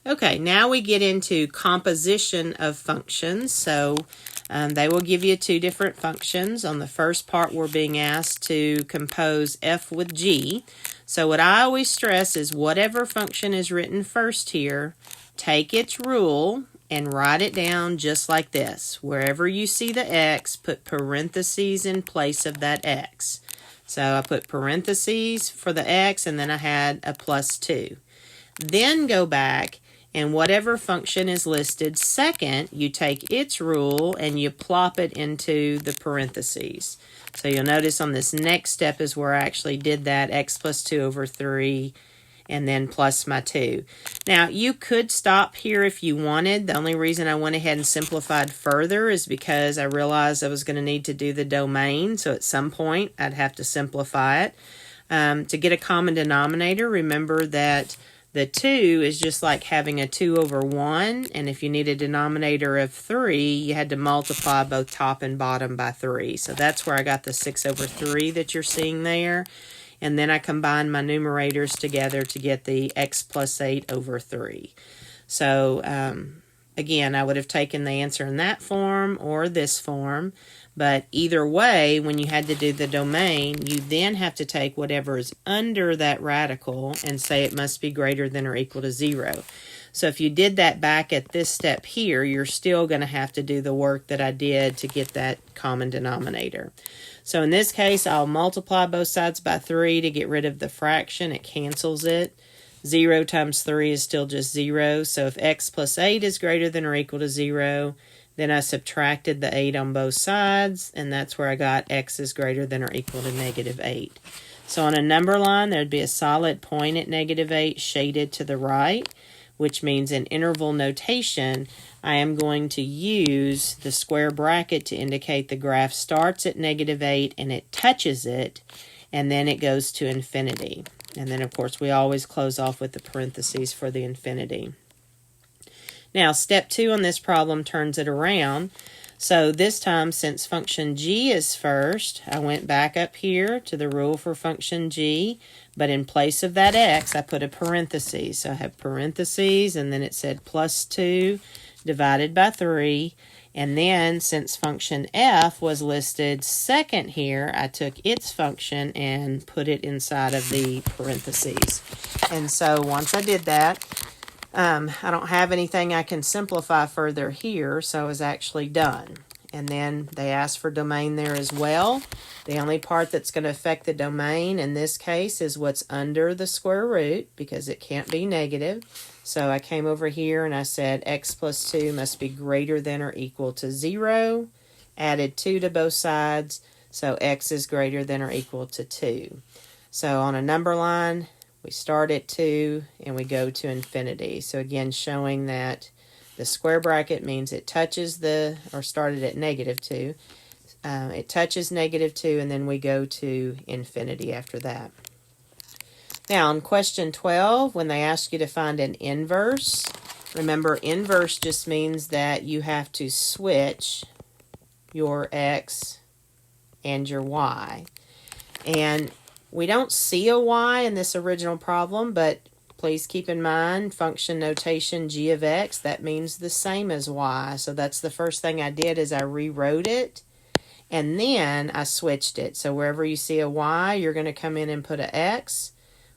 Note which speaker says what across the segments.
Speaker 1: Okay, now we get into composition of functions. So they will give you two different functions. On the first part, we're being asked to compose f with g. So what I always stress is whatever function is written first here, take its rule and write it down just like this. Wherever you see the x, put parentheses in place of that x. So I put parentheses for the x, and then I had a +2. Then go back, and whatever function is listed second, you take its rule and you plop it into the parentheses. So you'll notice on this next step is where I actually did that, x plus 2 over 3, and then plus my 2. Now, you could stop here if you wanted. The only reason I went ahead and simplified further is because I realized I was going to need to do the domain, so at some point I'd have to simplify it. To get a common denominator, remember that the 2 is just like having a 2 over 1, and if you need a denominator of 3, you had to multiply both top and bottom by 3. So that's where I got the 6 over 3 that you're seeing there. And then I combined my numerators together to get the x plus 8 over 3. So again, I would have taken the answer in that form or this form. But either way, when you had to do the domain, you then have to take whatever is under that radical and say it must be greater than or equal to 0. So if you did that back at this step here, you're still going to have to do the work that I did to get that common denominator. So in this case, I'll multiply both sides by 3 to get rid of the fraction. It cancels it. 0 times 3 is still just 0. So if x plus 8 is greater than or equal to 0, then I subtracted the 8 on both sides, and that's where I got x is greater than or equal to -8. So on a number line, there'd be a solid point at -8 shaded to the right, which means in interval notation, I am going to use the square bracket to indicate the graph starts at -8 and it touches it, and then it goes to infinity. And then, of course, we always close off with the parentheses for the infinity. Now, step 2 on this problem turns it around. So this time, since function g is first, I went back up here to the rule for function g, but in place of that x, I put a parenthesis. So I have parentheses, and then it said plus 2 divided by 3. And then, since function f was listed second here, I took its function and put it inside of the parentheses. And so once I did that, I don't have anything I can simplify further here, so I was actually done. And then they asked for domain there as well. The only part that's going to affect the domain in this case is what's under the square root, because it can't be negative. So I came over here and I said x plus 2 must be greater than or equal to 0. Added 2 to both sides, so x is greater than or equal to 2. So on a number line, we start at 2 and we go to infinity. So again, showing that the square bracket means it touches started at -2. It touches -2, and then we go to infinity after that. Now, on question 12, when they ask you to find an inverse, remember, inverse just means that you have to switch your x and your y. And we don't see a y in this original problem, but please keep in mind function notation g of x, that means the same as y. So that's the first thing I did is I rewrote it, and then I switched it. So wherever you see a y, you're going to come in and put an x.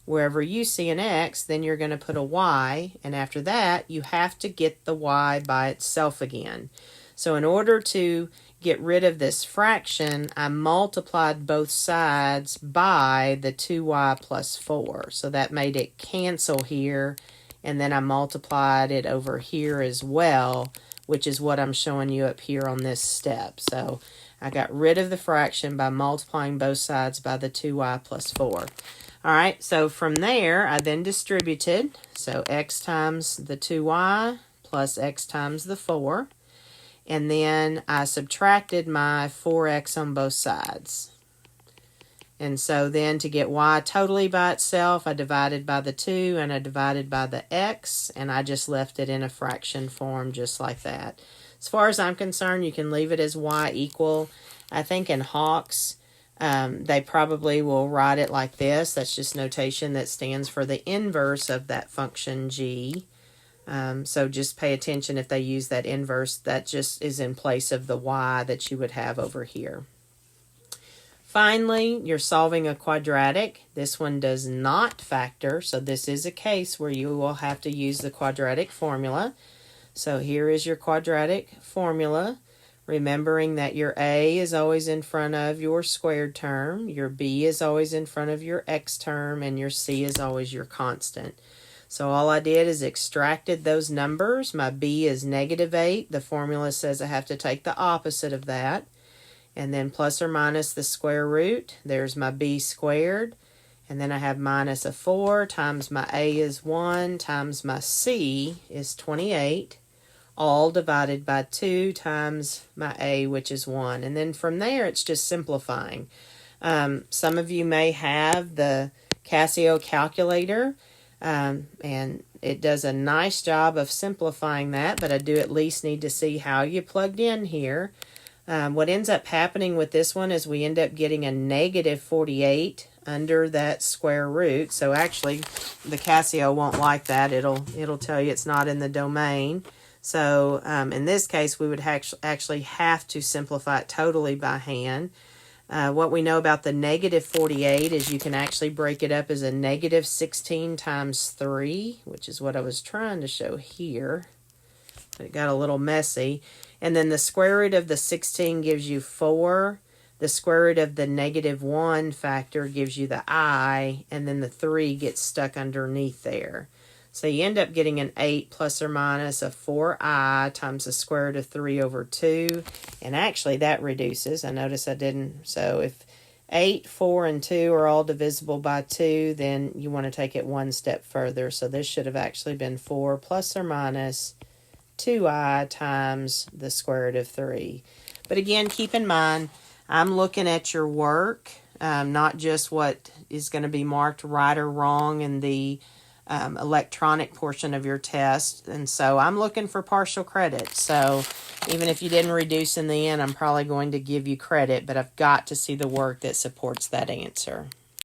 Speaker 1: Wherever you see an x, then you're going to put a y, and after that, you have to get the y by itself again. So in order to get rid of this fraction, I multiplied both sides by the 2y plus 4. So that made it cancel here, and then I multiplied it over here as well, which is what I'm showing you up here on this step. So I got rid of the fraction by multiplying both sides by the 2y plus 4. All right, so from there, I then distributed. So x times the 2y plus x times the 4. And then I subtracted my 4x on both sides. And so then to get y totally by itself, I divided by the 2 and I divided by the x, and I just left it in a fraction form just like that. As far as I'm concerned, you can leave it as y equal. I think in Hawks, they probably will write it like this. That's just notation that stands for the inverse of that function g. So just pay attention if they use that inverse. That just is in place of the y that you would have over here. Finally, you're solving a quadratic. This one does not factor, so this is a case where you will have to use the quadratic formula. So here is your quadratic formula, remembering that your a is always in front of your squared term, your b is always in front of your x term, and your c is always your constant. So all I did is extracted those numbers. My b is -8. The formula says I have to take the opposite of that. And then plus or minus the square root. There's my b squared. And then I have minus a 4 times my a is 1 times my c is 28. All divided by 2 times my a, which is 1. And then from there, it's just simplifying. Some of you may have the Casio calculator, and it does a nice job of simplifying that, but I do at least need to see how you plugged in here. What ends up happening with this one is we end up getting a -48 under that square root. So actually, the Casio won't like that. It'll tell you it's not in the domain. So in this case, we would actually have to simplify it totally by hand. What we know about the -48 is you can actually break it up as a -16 times 3, which is what I was trying to show here. But it got a little messy. And then the square root of the 16 gives you 4. The square root of the -1 factor gives you the I, and then the 3 gets stuck underneath there. So you end up getting an 8 plus or minus a 4i times the square root of 3 over 2. And actually that reduces. I notice I didn't. So if 8, 4, and 2 are all divisible by 2, then you want to take it one step further. So this should have actually been 4 plus or minus 2i times the square root of 3. But again, keep in mind, I'm looking at your work, not just what is going to be marked right or wrong in the electronic portion of your test. And so I'm looking for partial credit. So even if you didn't reduce in the end, I'm probably going to give you credit, but I've got to see the work that supports that answer.